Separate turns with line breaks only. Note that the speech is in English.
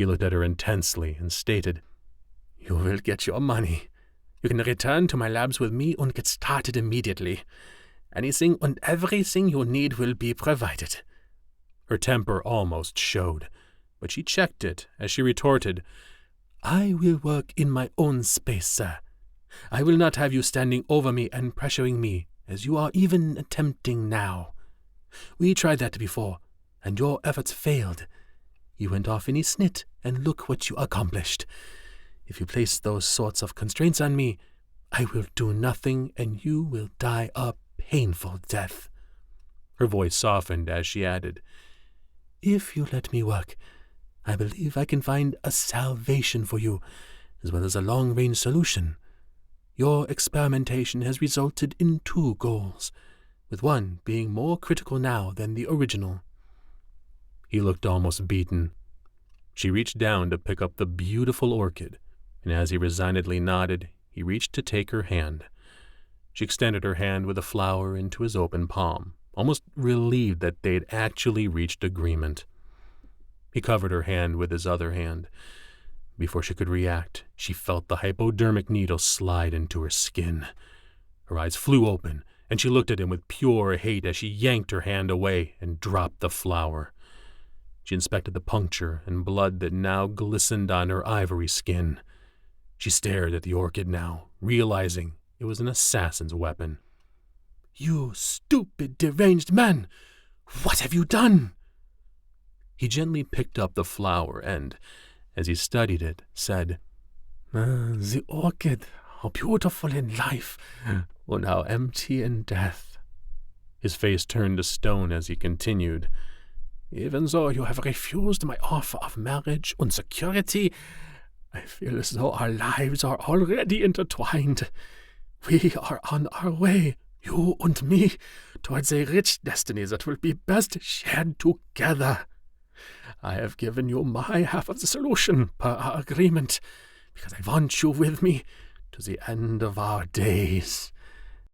He looked at her intensely and stated, "You will get your money. You can return to my labs with me and get started immediately. Anything and everything you need will be provided." Her temper almost showed, but she checked it as she retorted, "I will work in my own space, sir. I will not have you standing over me and pressuring me, as you are even attempting now. We tried that before, and your efforts failed. You went off in a snit, and look what you accomplished. If you place those sorts of constraints on me, I will do nothing, and you will die a painful death." Her voice softened as she added, "If you let me work, I believe I can find a salvation for you, as well as a long-range solution. Your experimentation has resulted in 2 goals, with one being more critical now than the original." He looked almost beaten. She reached down to pick up the beautiful orchid, and as he resignedly nodded, he reached to take her hand. She extended her hand with the flower into his open palm, almost relieved that they'd actually reached agreement. He covered her hand with his other hand. Before she could react, she felt the hypodermic needle slide into her skin. Her eyes flew open, and she looked at him with pure hate as she yanked her hand away and dropped the flower. She inspected the puncture and blood that now glistened on her ivory skin. She stared at the orchid now, realizing it was an assassin's weapon. "You stupid, deranged man! What have you done?" He gently picked up the flower and, as he studied it, said, "The orchid, how beautiful in life, and how empty in death." His face turned to stone as he continued, "Even though you have refused my offer of marriage and security, I feel as though our lives are already intertwined. We are on our way, you and me, towards a rich destiny that will be best shared together. I have given you my half of the solution per our agreement, because I want you with me to the end of our days.